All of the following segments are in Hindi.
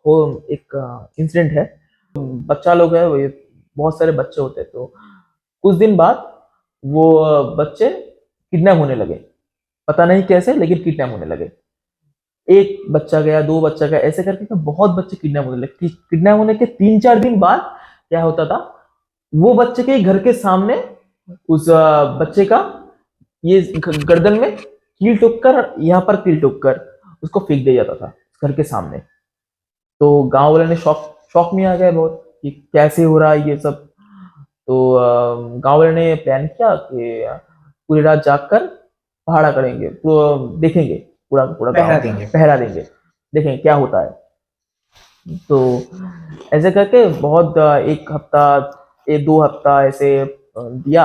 हो एक इंसिडेंट है। बच्चा लोग है, वो ये बहुत सारे बच्चे होते हैं, तो कुछ दिन बाद वो बच्चे किडनैप होने लगे। पता नहीं कैसे, लेकिन किडनैप होने लगे। एक बच्चा गया, दो बच्चा गया, ऐसे करके तो बहुत बच्चे किडनैप होने लगे। किडनैप होने के 3-4 दिन बाद क्या होता था, वो बच्चे के घर के सामने उस बच्चे का ये गर्दन में कील ठोक कर, यहाँ पर कील ठोक कर उसको फेंक दिया जाता था घर के सामने। तो गांव वाले ने शौक शौक में आ गए बहुत कि कैसे हो रहा है ये सब। तो गांव वाले ने प्लान किया कि पूरी रात जागकर पहाड़ा करेंगे, देखेंगे पूरा पूरा गांव, पहरा देंगे। पहरा देंगे, देखेंगे क्या होता है। तो ऐसे करके बहुत एक हफ्ता, 2 हफ्ता ऐसे दिया,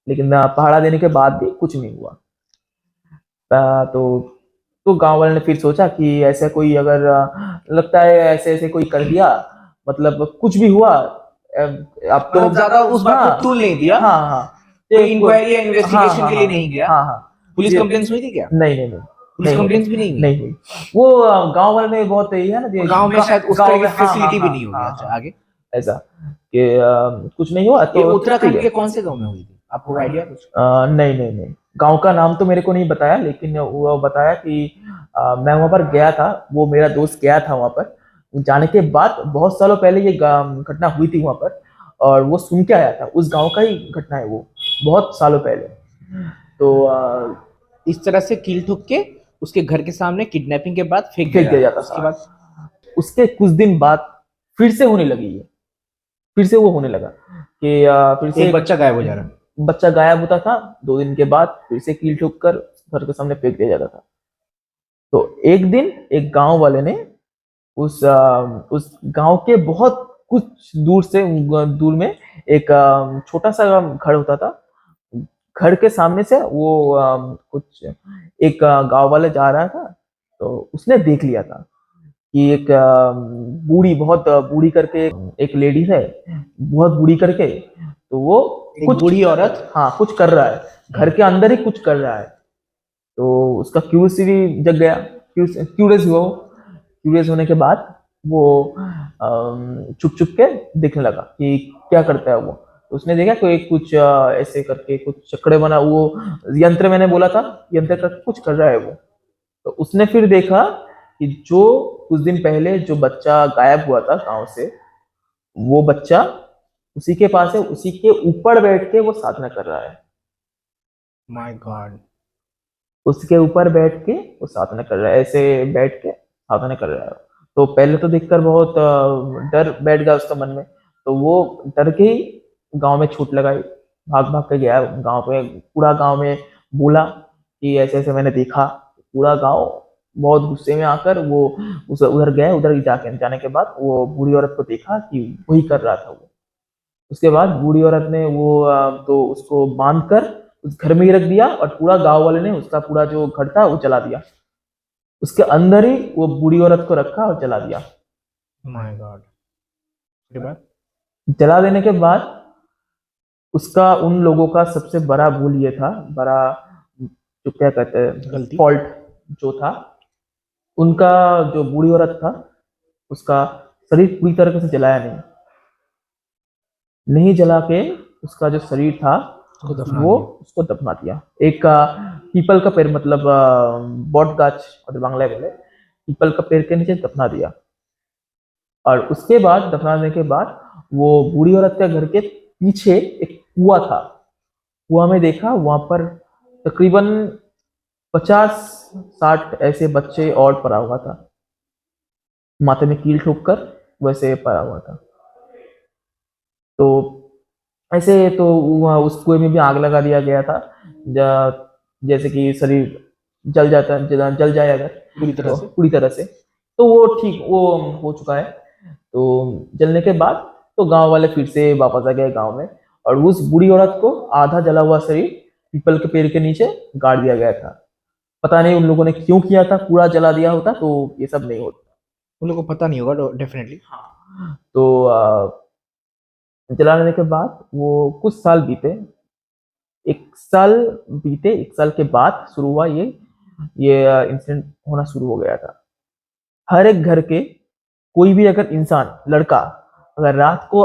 लेकिन पहाड़ा देने के बाद भी कुछ नहीं हुआ। तो गांव वाले ने फिर सोचा कि ऐसा कोई अगर लगता है ऐसे ऐसे कोई कर दिया, मतलब कुछ भी हुआ, अब तो मतलब ज्यादा उस बात को हाँ तूल नहीं दिया, हाँ हाँ कोई ये इंक्वायरी या हाँ इन्वेस्टिगेशन हाँ के लिए हाँ नहीं गया। हाँ हाँ पुलिस ये कंप्लेंट्स हुई थी क्या? नहीं नहीं नहीं पुलिस नहीं हुई, कंप्लेंट्स भी नहीं हुई। नहीं हुई। वो गांव वाले ने बहुत यही है ना, और गांव में शायद उस तरह गांव की में हाँ हाँ फैसिलिटी भी हाँ नहीं होगी। हाँ अच्छा, हाँ आगे। ऐसा कि कुछ नहीं हुआ ये तो ठीक उत्तराखंड है। के कौन से गांव में हुई थी, आपको आइडिया कुछ? नहीं नहीं नहीं, गांव का नाम तो मेरे को नहीं बताया, लेकिन वो बताया कि मैं वहां पर गया था, वो मेरा दोस्त गया था वहां पर। जाने के बाद बहुत सालों पहले ये घटना हुई थी वहां पर, और वो सुन के आया था। उस गांव का ही घटना है वो, बहुत सालों पहले। तो इस तरह से कील ठोक के उसके घर के सामने किडनैपिंग के बाद फेंक दिया फेंक दिया जाता था। जाता उसके था। बाद उसके कुछ दिन बाद फिर से होने लगी ये, फिर से वो होने लगा कि फिर से एक बच्चा गायब हो जा रहा है। बच्चा गायब होता था। 2 दिन के बाद फिर से कील ठोक कर घर के सामने फेंक दिया जाता था। तो एक दिन एक गांव वाले ने उस गांव के बहुत कुछ दूर में एक छोटा सा घर होता था। घर के सामने से वो कुछ एक गांव वाले जा रहा था, तो उसने देख लिया था कि एक बूढ़ी, बहुत बूढ़ी करके एक लेडी है, बहुत बूढ़ी करके। तो वो एक कुछ, बूढ़ी औरत। हाँ कुछ कर रहा है, घर के अंदर ही कुछ कर रहा है। तो उसका क्यूरियोसिटी जग गया, क्यूरियस हुआ वो। क्यूरियस होने के बाद वो छुप छुप के देखने लगा कि क्या करता है वो। तो उसने देखा कोई कुछ ऐसे करके कुछ चक्करे बना, वो यंत्र, मैंने बोला था यंत्र करके कुछ कर रहा है वो। तो उसने फिर देखा कि जो कुछ दिन पहले जो बच्चा गायब हुआ था गांव से, वो बच्चा उसी के पास है, उसी के ऊपर बैठ के वो साधना कर रहा है। My God. उसके ऊपर बैठ के वो साधना कर रहा है, ऐसे बैठ के साधना कर रहा है। तो पहले तो देखकर बहुत डर बैठ गया उसका मन में। तो वो डर के ही गांव में छूट लगाई, भाग भाग के गया गांव में, पूरा गांव में बोला कि ऐसे ऐसे मैंने देखा। पूरा गांव बहुत गुस्से में आकर वो उस उधर गए। उधर जाने के बाद वो बूढ़ी औरत को देखा कि वही कर रहा था वो। उसके बाद बूढ़ी औरत ने वो तो उसको बांध कर उस घर में ही रख दिया, और पूरा गांव वाले ने उसका पूरा जो घर था वो जला दिया। उसके अंदर ही वो बूढ़ी औरत को रखा और जला दिया। My God. उसके बाद जला देने के बाद उसका, उन लोगों का सबसे बड़ा भूल ये था, बड़ा जो क्या कहते हैं गलती। फॉल्ट जो था उनका, जो बूढ़ी औरत था उसका शरीर पूरी तरह से जलाया नहीं। नहीं जला के उसका जो शरीर था उसको दफना वो दिया। उसको दफना दिया। एक पीपल का पेड़, मतलब बॉट गाछ और बांग्ला में बोले, पीपल का पेड़ के नीचे दफना दिया। और उसके बाद, दफनाने के बाद, वो बूढ़ी औरत के घर के पीछे एक कुआं था। कुआं में देखा, वहां पर तकरीबन 50-60 ऐसे बच्चे और पड़ा हुआ था, माथे में कील ठोक कर वैसे पड़ा हुआ था। तो ऐसे तो वहाँ उस कुएं में भी आग लगा दिया गया था। जैसे कि शरीर जल जाए अगर, पूरी तरह तो से। पूरी तरह से, तो वो ठीक वो हो चुका है। तो जलने के बाद तो गांव वाले फिर से वापस आ गए गांव में, और उस बूढ़ी औरत को आधा जला हुआ शरीर पीपल के पेड़ के नीचे गाड़ दिया गया था। पता नहीं उन लोगों ने क्यों किया था, पूरा जला दिया होता तो ये सब नहीं होता। उन लोगों को पता नहीं होगा डेफिनेटली। तो जलाने के बाद वो कुछ साल बीते। 1 साल बीते, 1 साल के बाद शुरू हुआ ये इंसिडेंट होना शुरू हो गया था। हर एक घर के कोई भी अगर इंसान, लड़का अगर रात को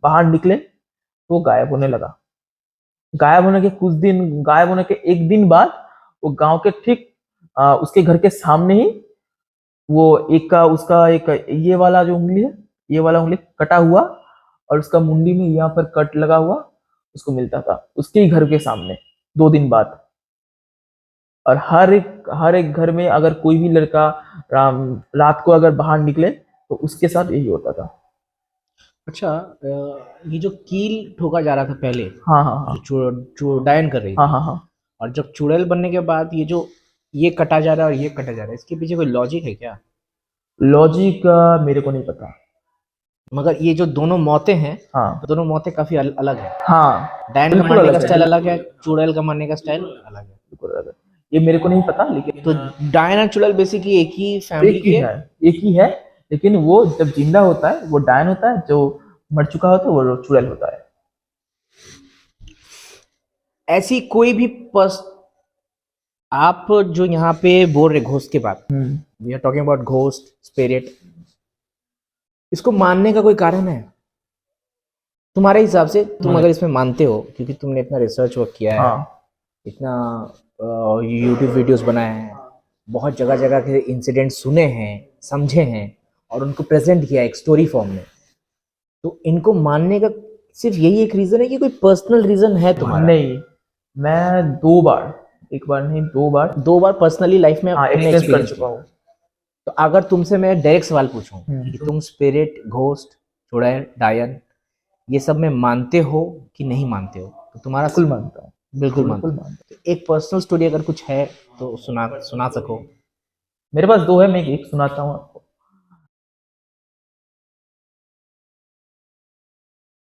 बाहर निकले तो वो गायब होने लगा। गायब होने के एक दिन बाद वो गांव के ठीक उसके घर के सामने ही वो एक का उसका एक ये वाला जो उंगली है, ये वाला उंगली कटा हुआ और उसका मुंडी में यहाँ पर कट लगा हुआ उसको मिलता था उसके ही घर के सामने 2 दिन बाद। और हर एक घर में अगर कोई भी लड़का रात को अगर बाहर निकले तो उसके साथ यही होता था। अच्छा, ये जो कील ठोका जा रहा था पहले, हाँ हाँ हाँ जो चुड़ैल कर रही हाँ थी, हाँ हाँ। और जब चुड़ैल बनने के बाद ये कटा जा रहा है और ये कटा जा रहा है, इसके पीछे कोई लॉजिक है क्या? लॉजिक मेरे को नहीं पता। मगर ये जो दोनों मौतें हैं, हाँ दोनों मौतें काफी अलग है। हाँ डायन का बिल्कुल मरने का अलग है, स्टाइल अलग है, चुड़ैल का मरने का स्टाइल अलग है। बिल्कुल अलग है। ये मेरे को नहीं पता, लेकिन तो डायन और चुड़ैल बेसिकली एक ही फैमिली एक ही के। है, एक ही है। लेकिन वो जब जिंदा होता है वो डायन होता है, जो मर चुका होता है वो चुड़ैल होता है। ऐसी कोई भी आप जो यहाँ पे बोल रहे घोस्ट के बात, we are talking about ghost spirit, इसको मानने का कोई कारण है तुम्हारे हिसाब से? तुम अगर इसमें मानते हो, क्योंकि तुमने इतना रिसर्च वर्क किया है, हाँ इतना यूट्यूब वीडियोस बनाए हैं, बहुत जगह जगह के इंसिडेंट सुने हैं, समझे हैं और उनको प्रेजेंट किया एक स्टोरी फॉर्म में, तो इनको मानने का सिर्फ यही एक रीजन है कि कोई पर्सनल रीजन है तुम्हारा? नहीं, मैं 2 बार, एक बार नहीं 2 बार, 2 बार पर्सनली लाइफ में एक्सपीरियंस कर चुका हूँ। तो अगर तुमसे मैं डायरेक्ट सवाल पूछूं हम्म। कि तुम स्पिरिट, घोस्ट, चुड़ैल, डायन ये सब में मानते हो कि नहीं मानते हो, तो तुम्हारा बिल्कुल मानता हूँ, बिल्कुल बिल्कुल मानते मानता हूँ। हो। एक पर्सनल स्टोरी अगर कुछ है तो सुना सको। मेरे पास 2 है, मैं एक सुनाता हूँ।